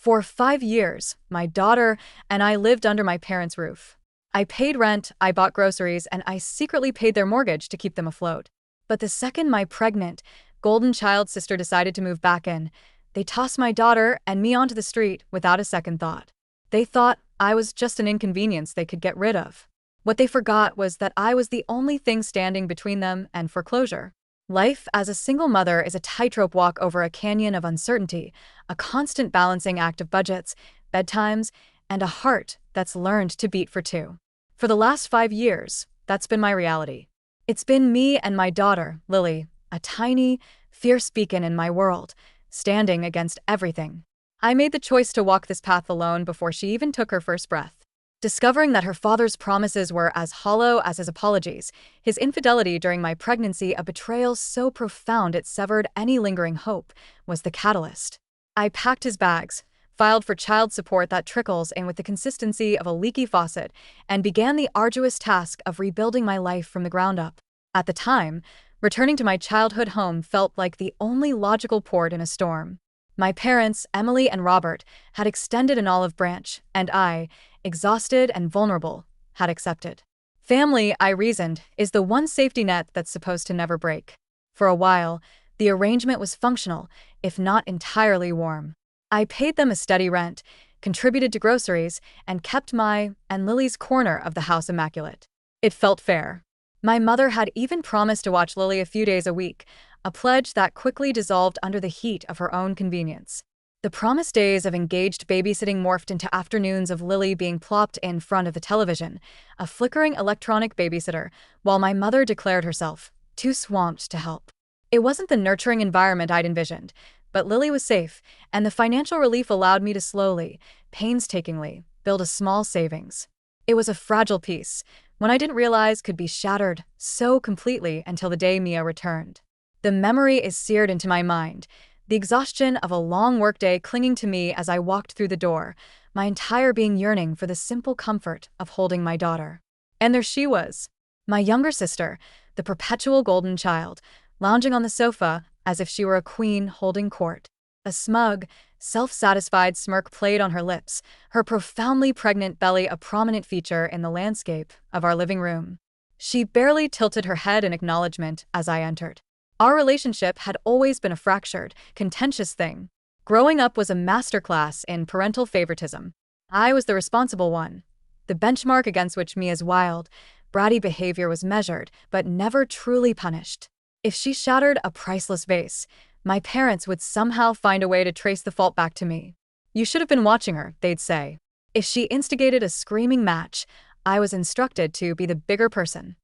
For 5 years, my daughter and I lived under my parents' roof. I paid rent, I bought groceries, and I secretly paid their mortgage to keep them afloat. But the second my pregnant, golden child sister decided to move back in, they tossed my daughter and me onto the street without a second thought. They thought I was just an inconvenience they could get rid of. What they forgot was that I was the only thing standing between them and foreclosure. Life as a single mother is a tightrope walk over a canyon of uncertainty, a constant balancing act of budgets, bedtimes, and a heart that's learned to beat for two. For the last 5 years, that's been my reality. It's been me and my daughter, Lily, a tiny, fierce beacon in my world, standing against everything. I made the choice to walk this path alone before she even took her first breath. Discovering that her father's promises were as hollow as his apologies, his infidelity during my pregnancy, a betrayal so profound it severed any lingering hope, was the catalyst. I packed his bags, filed for child support that trickles in with the consistency of a leaky faucet, and began the arduous task of rebuilding my life from the ground up. At the time, returning to my childhood home felt like the only logical port in a storm. My parents, Emily and Robert, had extended an olive branch, and I, exhausted and vulnerable, had accepted. Family, I reasoned, is the one safety net that's supposed to never break. For a while, the arrangement was functional, if not entirely warm. I paid them a steady rent, contributed to groceries, and kept my and Lily's corner of the house immaculate. It felt fair. My mother had even promised to watch Lily a few days a week, a pledge that quickly dissolved under the heat of her own convenience. The promised days of engaged babysitting morphed into afternoons of Lily being plopped in front of the television, a flickering electronic babysitter, while my mother declared herself too swamped to help. It wasn't the nurturing environment I'd envisioned, but Lily was safe, and the financial relief allowed me to slowly, painstakingly, build a small savings. It was a fragile piece, one I didn't realize could be shattered so completely until the day Mia returned. The memory is seared into my mind, the exhaustion of a long workday clinging to me as I walked through the door, my entire being yearning for the simple comfort of holding my daughter. And there she was, my younger sister, the perpetual golden child, lounging on the sofa as if she were a queen holding court. A smug, self-satisfied smirk played on her lips, her profoundly pregnant belly a prominent feature in the landscape of our living room. She barely tilted her head in acknowledgement as I entered. Our relationship had always been a fractured, contentious thing. Growing up was a masterclass in parental favoritism. I was the responsible one, the benchmark against which Mia's wild, bratty behavior was measured, but never truly punished. If she shattered a priceless vase, my parents would somehow find a way to trace the fault back to me. You should have been watching her, they'd say. If she instigated a screaming match, I was instructed to be the bigger person.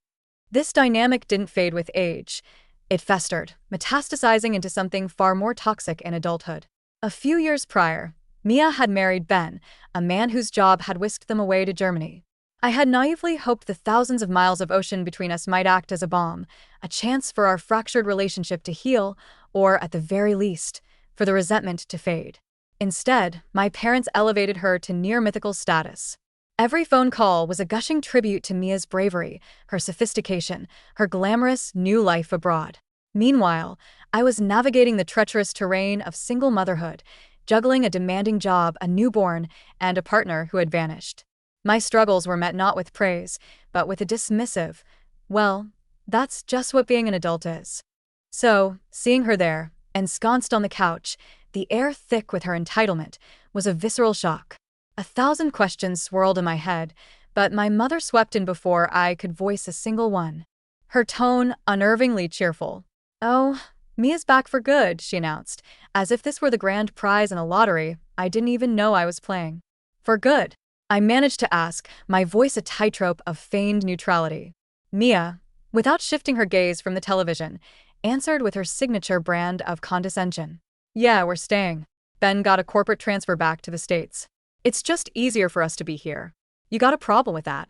This dynamic didn't fade with age. It festered, metastasizing into something far more toxic in adulthood. A few years prior, Mia had married Ben, a man whose job had whisked them away to Germany. I had naively hoped the thousands of miles of ocean between us might act as a balm, a chance for our fractured relationship to heal, or, at the very least, for the resentment to fade. Instead, my parents elevated her to near-mythical status. Every phone call was a gushing tribute to Mia's bravery, her sophistication, her glamorous new life abroad. Meanwhile, I was navigating the treacherous terrain of single motherhood, juggling a demanding job, a newborn, and a partner who had vanished. My struggles were met not with praise, but with a dismissive, "Well, that's just what being an adult is." So, seeing her there, ensconced on the couch, the air thick with her entitlement, was a visceral shock. 1,000 questions swirled in my head, but my mother swept in before I could voice a single one. Her tone unnervingly cheerful. "Oh, Mia's back for good," she announced, as if this were the grand prize in a lottery I didn't even know I was playing. "For good?" I managed to ask, my voice a tightrope of feigned neutrality. Mia, without shifting her gaze from the television, answered with her signature brand of condescension. "Yeah, we're staying. Ben got a corporate transfer back to the States. It's just easier for us to be here. You got a problem with that?"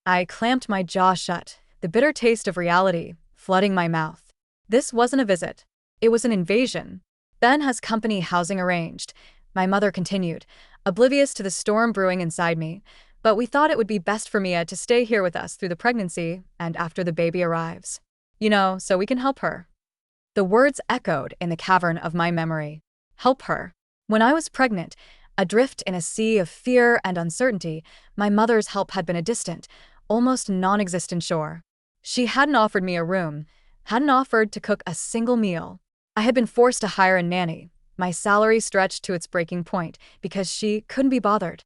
I clamped my jaw shut, the bitter taste of reality flooding my mouth. This wasn't a visit. It was an invasion. "Ben has company housing arranged," my mother continued, oblivious to the storm brewing inside me, "but we thought it would be best for Mia to stay here with us through the pregnancy and after the baby arrives. You know, so we can help her." The words echoed in the cavern of my memory. Help her. When I was pregnant, Adrift in a sea of fear and uncertainty, my mother's help had been a distant, almost non-existent shore. She hadn't offered me a room, hadn't offered to cook a single meal. I had been forced to hire a nanny, my salary stretched to its breaking point because she couldn't be bothered.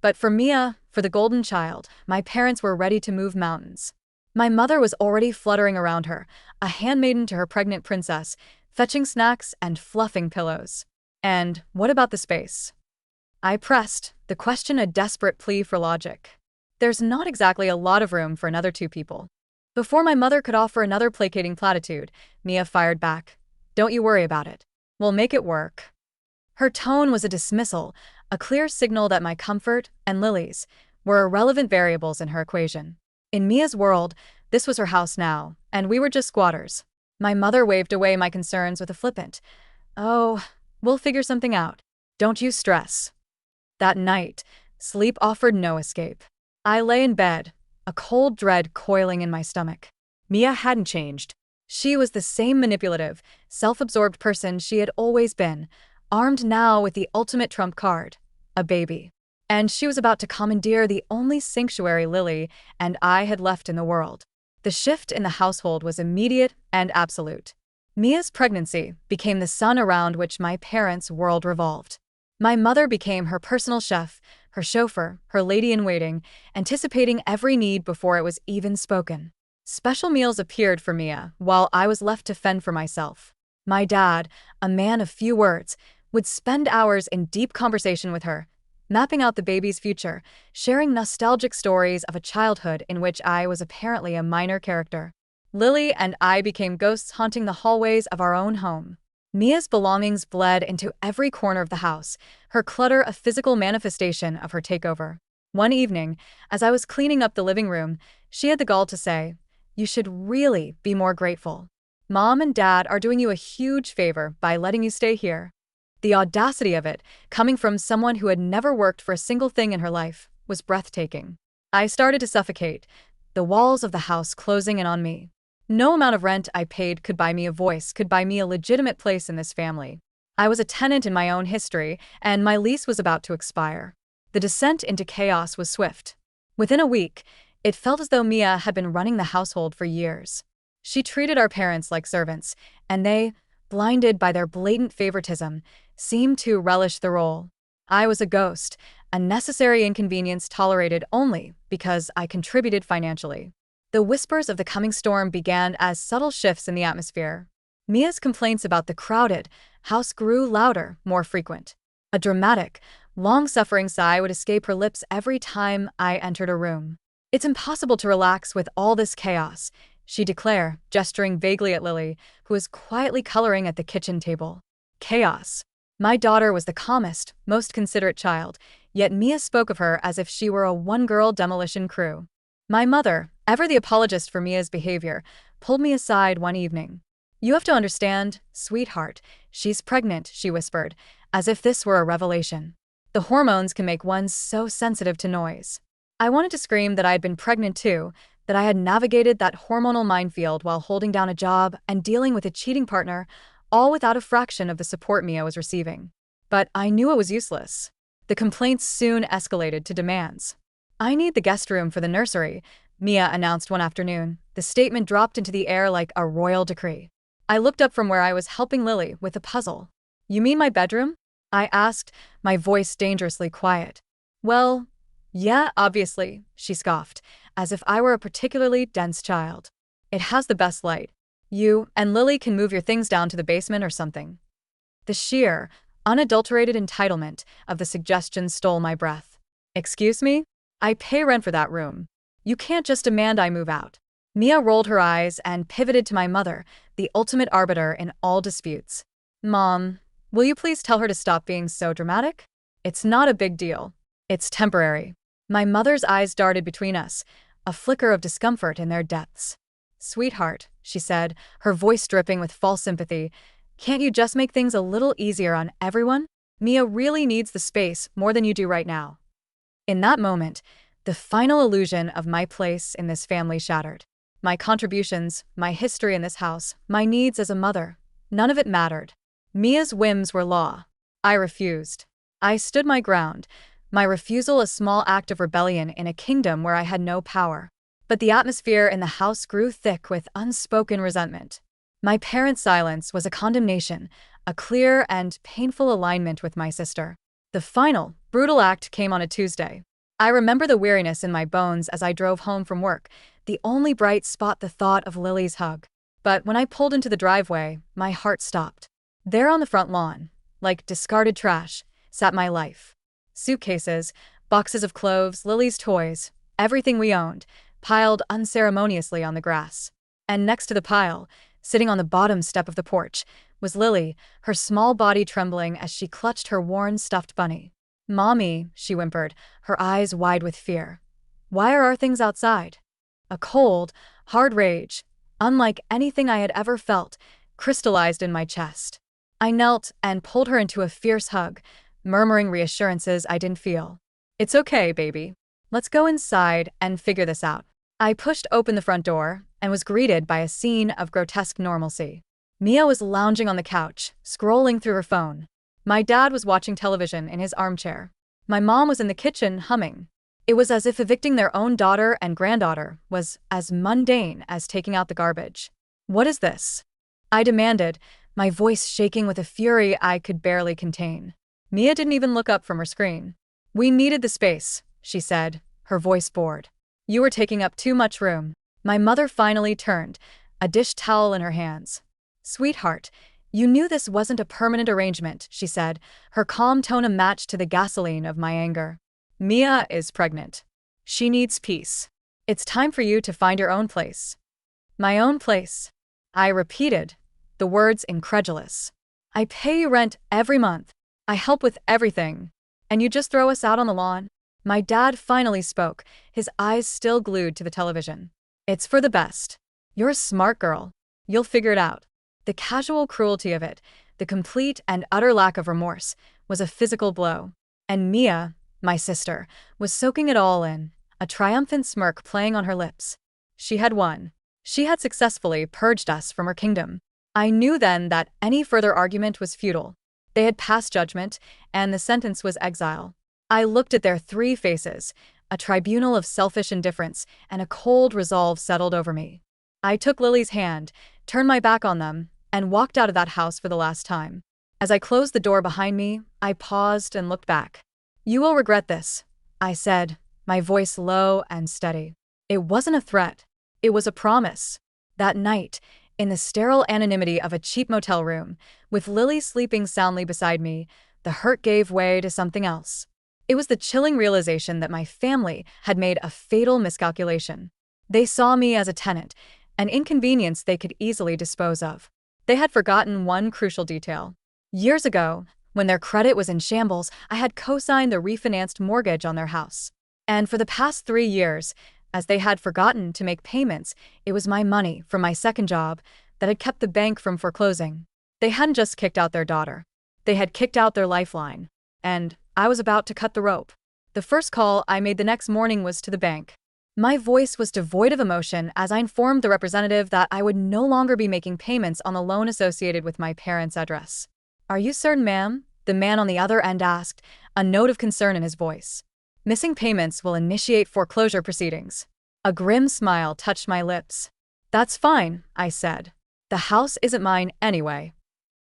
But for Mia, for the golden child, my parents were ready to move mountains. My mother was already fluttering around her, a handmaiden to her pregnant princess, fetching snacks and fluffing pillows. And what about the space? I pressed, the question a desperate plea for logic. There's not exactly a lot of room for another two people. Before my mother could offer another placating platitude, Mia fired back. Don't you worry about it. We'll make it work. Her tone was a dismissal, a clear signal that my comfort and Lily's were irrelevant variables in her equation. In Mia's world, this was her house now, and we were just squatters. My mother waved away my concerns with a flippant, "Oh, we'll figure something out. Don't you stress." That night, sleep offered no escape. I lay in bed, a cold dread coiling in my stomach. Mia hadn't changed. She was the same manipulative, self-absorbed person she had always been, armed now with the ultimate trump card, a baby. And she was about to commandeer the only sanctuary Lily and I had left in the world. The shift in the household was immediate and absolute. Mia's pregnancy became the sun around which my parents' world revolved. My mother became her personal chef, her chauffeur, her lady-in-waiting, anticipating every need before it was even spoken. Special meals appeared for Mia, while I was left to fend for myself. My dad, a man of few words, would spend hours in deep conversation with her, mapping out the baby's future, sharing nostalgic stories of a childhood in which I was apparently a minor character. Lily and I became ghosts haunting the hallways of our own home. Mia's belongings bled into every corner of the house, her clutter a physical manifestation of her takeover. One evening, as I was cleaning up the living room, she had the gall to say, "You should really be more grateful. Mom and Dad are doing you a huge favor by letting you stay here." The audacity of it, coming from someone who had never worked for a single thing in her life, was breathtaking. I started to suffocate, the walls of the house closing in on me. No amount of rent I paid could buy me a voice, could buy me a legitimate place in this family. I was a tenant in my own history, and my lease was about to expire. The descent into chaos was swift. Within a week, it felt as though Mia had been running the household for years. She treated our parents like servants, and they, blinded by their blatant favoritism, seemed to relish the role. I was a ghost, a necessary inconvenience tolerated only because I contributed financially. The whispers of the coming storm began as subtle shifts in the atmosphere. Mia's complaints about the crowded house grew louder, more frequent. A dramatic, long-suffering sigh would escape her lips every time I entered a room. "It's impossible to relax with all this chaos," she declared, gesturing vaguely at Lily, who was quietly coloring at the kitchen table. Chaos. My daughter was the calmest, most considerate child, yet Mia spoke of her as if she were a one-girl demolition crew. My mother, ever the apologist for Mia's behavior, pulled me aside one evening. "You have to understand, sweetheart, she's pregnant," she whispered, as if this were a revelation. "The hormones can make one so sensitive to noise." I wanted to scream that I had been pregnant too, that I had navigated that hormonal minefield while holding down a job and dealing with a cheating partner, all without a fraction of the support Mia was receiving. But I knew it was useless. The complaints soon escalated to demands. "I need the guest room for the nursery," Mia announced one afternoon. The statement dropped into the air like a royal decree. I looked up from where I was helping Lily with a puzzle. "You mean my bedroom?" I asked, my voice dangerously quiet. "Well, yeah, obviously," she scoffed, as if I were a particularly dense child. "It has the best light. You and Lily can move your things down to the basement or something." The sheer, unadulterated entitlement of the suggestion stole my breath. "Excuse me? I pay rent for that room. You can't just demand I move out." Mia rolled her eyes and pivoted to my mother, the ultimate arbiter in all disputes. "Mom, will you please tell her to stop being so dramatic? It's not a big deal. It's temporary." My mother's eyes darted between us, a flicker of discomfort in their depths. "Sweetheart," she said, her voice dripping with false sympathy, "can't you just make things a little easier on everyone? Mia really needs the space more than you do right now." In that moment, the final illusion of my place in this family shattered. My contributions, my history in this house, my needs as a mother, none of it mattered. Mia's whims were law. I refused. I stood my ground, my refusal a small act of rebellion in a kingdom where I had no power. But the atmosphere in the house grew thick with unspoken resentment. My parents' silence was a condemnation, a clear and painful alignment with my sister. The final, brutal act came on a Tuesday. I remember the weariness in my bones as I drove home from work, the only bright spot the thought of Lily's hug. But when I pulled into the driveway, my heart stopped. There on the front lawn, like discarded trash, sat my life. Suitcases, boxes of clothes, Lily's toys, everything we owned, piled unceremoniously on the grass. And next to the pile, sitting on the bottom step of the porch, was Lily, her small body trembling as she clutched her worn stuffed bunny. "Mommy," she whimpered, her eyes wide with fear. "Why are our things outside?" A cold, hard rage, unlike anything I had ever felt, crystallized in my chest. I knelt and pulled her into a fierce hug, murmuring reassurances I didn't feel. "It's okay, baby. Let's go inside and figure this out." I pushed open the front door and was greeted by a scene of grotesque normalcy. Mia was lounging on the couch, scrolling through her phone. My dad was watching television in his armchair. My mom was in the kitchen, humming. It was as if evicting their own daughter and granddaughter was as mundane as taking out the garbage. "What is this?" I demanded, my voice shaking with a fury I could barely contain. Mia didn't even look up from her screen. "We needed the space," she said, her voice bored. "You were taking up too much room." My mother finally turned, a dish towel in her hands. "Sweetheart, you knew this wasn't a permanent arrangement," she said, her calm tone a match to the gasoline of my anger. "Mia is pregnant. She needs peace. It's time for you to find your own place." "My own place?" I repeated, the words incredulous. "I pay you rent every month. I help with everything. And you just throw us out on the lawn?" My dad finally spoke, his eyes still glued to the television. "It's for the best. You're a smart girl. You'll figure it out." The casual cruelty of it, the complete and utter lack of remorse, was a physical blow. And Mia, my sister, was soaking it all in, a triumphant smirk playing on her lips. She had won. She had successfully purged us from her kingdom. I knew then that any further argument was futile. They had passed judgment, and the sentence was exile. I looked at their three faces, a tribunal of selfish indifference, and a cold resolve settled over me. I took Lily's hand, turned my back on them, and walked out of that house for the last time. As I closed the door behind me, I paused and looked back. "You will regret this," I said, my voice low and steady. It wasn't a threat. It was a promise. That night, in the sterile anonymity of a cheap motel room, with Lily sleeping soundly beside me, the hurt gave way to something else. It was the chilling realization that my family had made a fatal miscalculation. They saw me as a tenant, an inconvenience they could easily dispose of. They had forgotten one crucial detail. Years ago, when their credit was in shambles, I had co-signed the refinanced mortgage on their house. And for the past 3 years, as they had forgotten to make payments, it was my money from my second job that had kept the bank from foreclosing. They hadn't just kicked out their daughter. They had kicked out their lifeline. And I was about to cut the rope. The first call I made the next morning was to the bank. My voice was devoid of emotion as I informed the representative that I would no longer be making payments on the loan associated with my parents' address. "Are you certain, ma'am?" the man on the other end asked, a note of concern in his voice. "Missing payments will initiate foreclosure proceedings." A grim smile touched my lips. "That's fine," I said. "The house isn't mine anyway."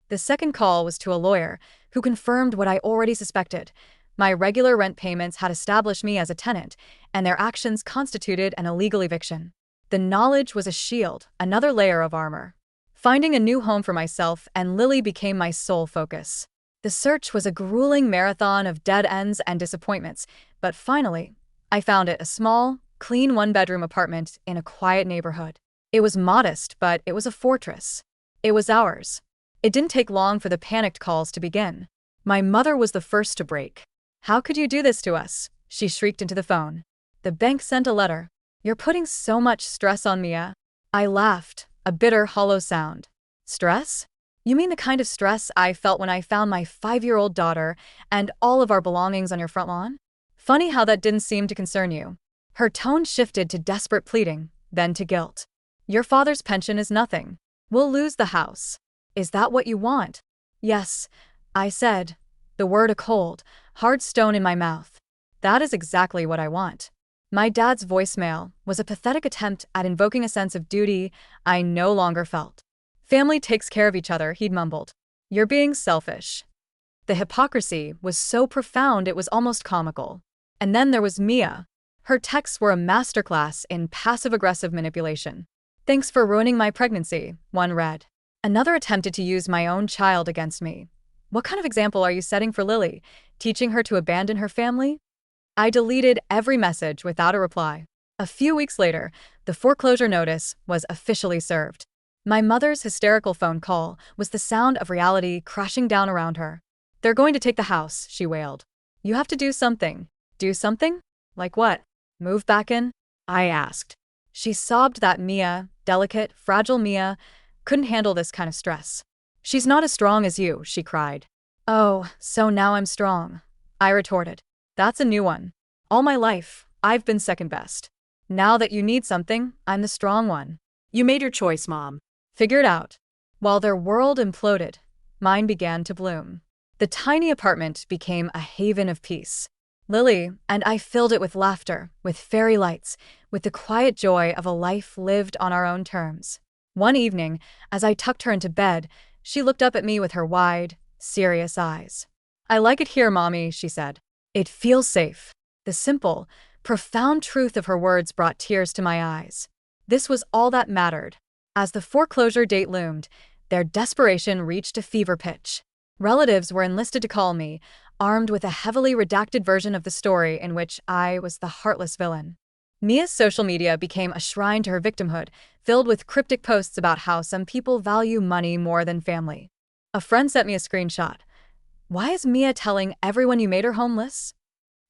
The second call was to a lawyer, who confirmed what I already suspected. My regular rent payments had established me as a tenant, and their actions constituted an illegal eviction. The knowledge was a shield, another layer of armor. Finding a new home for myself and Lily became my sole focus. The search was a grueling marathon of dead ends and disappointments, but finally, I found it, a small, clean one-bedroom apartment in a quiet neighborhood. It was modest, but it was a fortress. It was ours. It didn't take long for the panicked calls to begin. My mother was the first to break. "How could you do this to us?" she shrieked into the phone. "The bank sent a letter. You're putting so much stress on Mia." I laughed, a bitter, hollow sound. "Stress? You mean the kind of stress I felt when I found my 5-year-old daughter and all of our belongings on your front lawn? Funny how that didn't seem to concern you." Her tone shifted to desperate pleading, then to guilt. "Your father's pension is nothing. We'll lose the house. Is that what you want?" "Yes," I said, The word a cold, hard stone in my mouth. That is exactly what I want. My dad's voicemail was a pathetic attempt at invoking a sense of duty I no longer felt. Family takes care of each other, he'd mumbled. You're being selfish. The hypocrisy was so profound it was almost comical. And then there was Mia. Her texts were a masterclass in passive-aggressive manipulation. Thanks for ruining my pregnancy, one read. Another attempted to use my own child against me. What kind of example are you setting for Lily? Teaching her to abandon her family? I deleted every message without a reply. A few weeks later, the foreclosure notice was officially served. My mother's hysterical phone call was the sound of reality crashing down around her. They're going to take the house, she wailed. You have to do something. Do something? Like what? Move back in? I asked. She sobbed that Mia, delicate, fragile Mia, couldn't handle this kind of stress. She's not as strong as you, she cried. Oh, so now I'm strong, I retorted. That's a new one. All my life, I've been second best. Now that you need something, I'm the strong one. You made your choice, Mom. Figure it out. While their world imploded, mine began to bloom. The tiny apartment became a haven of peace. Lily and I filled it with laughter, with fairy lights, with the quiet joy of a life lived on our own terms. One evening, as I tucked her into bed, she looked up at me with her wide, serious eyes. I like it here, Mommy, she said. It feels safe. The simple, profound truth of her words brought tears to my eyes. This was all that mattered. As the foreclosure date loomed, their desperation reached a fever pitch. Relatives were enlisted to call me, armed with a heavily redacted version of the story in which I was the heartless villain. Mia's social media became a shrine to her victimhood, filled with cryptic posts about how some people value money more than family. A friend sent me a screenshot. Why is Mia telling everyone you made her homeless?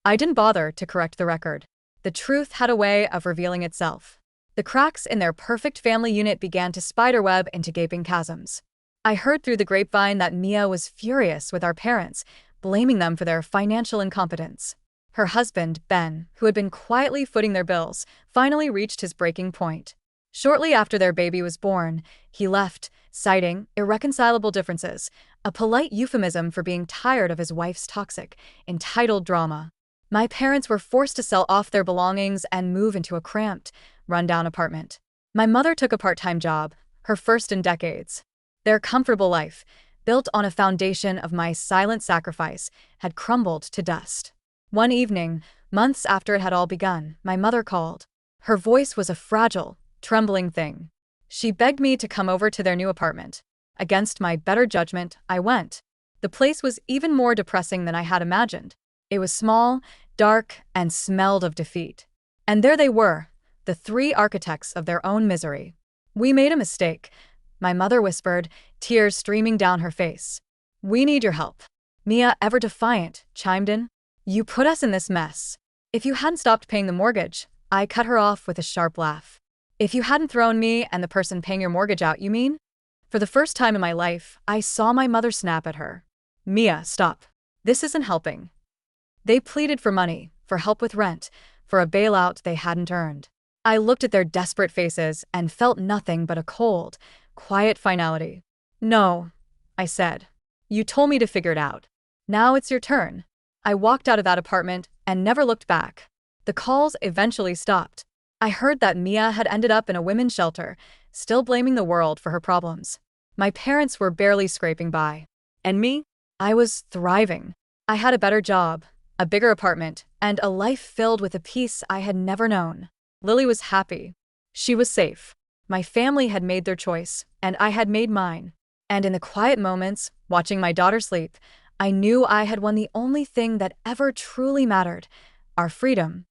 I didn't bother to correct the record. The truth had a way of revealing itself. The cracks in their perfect family unit began to spiderweb into gaping chasms. I heard through the grapevine that Mia was furious with our parents, blaming them for their financial incompetence. Her husband, Ben, who had been quietly footing their bills, finally reached his breaking point. Shortly after their baby was born, he left, citing irreconcilable differences, a polite euphemism for being tired of his wife's toxic, entitled drama. My parents were forced to sell off their belongings and move into a cramped, rundown apartment. My mother took a part-time job, her first in decades. Their comfortable life, built on a foundation of my silent sacrifice, had crumbled to dust. One evening, months after it had all begun, my mother called. Her voice was a fragile, trembling thing. She begged me to come over to their new apartment. Against my better judgment, I went. The place was even more depressing than I had imagined. It was small, dark, and smelled of defeat. And there they were, the three architects of their own misery. We made a mistake, my mother whispered, tears streaming down her face. We need your help. Mia, ever defiant, chimed in. You put us in this mess. If you hadn't stopped paying the mortgage, I cut her off with a sharp laugh. If you hadn't thrown me and the person paying your mortgage out, you mean? For the first time in my life, I saw my mother snap at her. Mia, stop. This isn't helping. They pleaded for money, for help with rent, for a bailout they hadn't earned. I looked at their desperate faces and felt nothing but a cold, quiet finality. No, I said. You told me to figure it out. Now it's your turn. I walked out of that apartment and never looked back. The calls eventually stopped. I heard that Mia had ended up in a women's shelter, still blaming the world for her problems. My parents were barely scraping by. And me? I was thriving. I had a better job, a bigger apartment, and a life filled with a peace I had never known. Lily was happy. She was safe. My family had made their choice, and I had made mine. And in the quiet moments, watching my daughter sleep, I knew I had won the only thing that ever truly mattered, our freedom.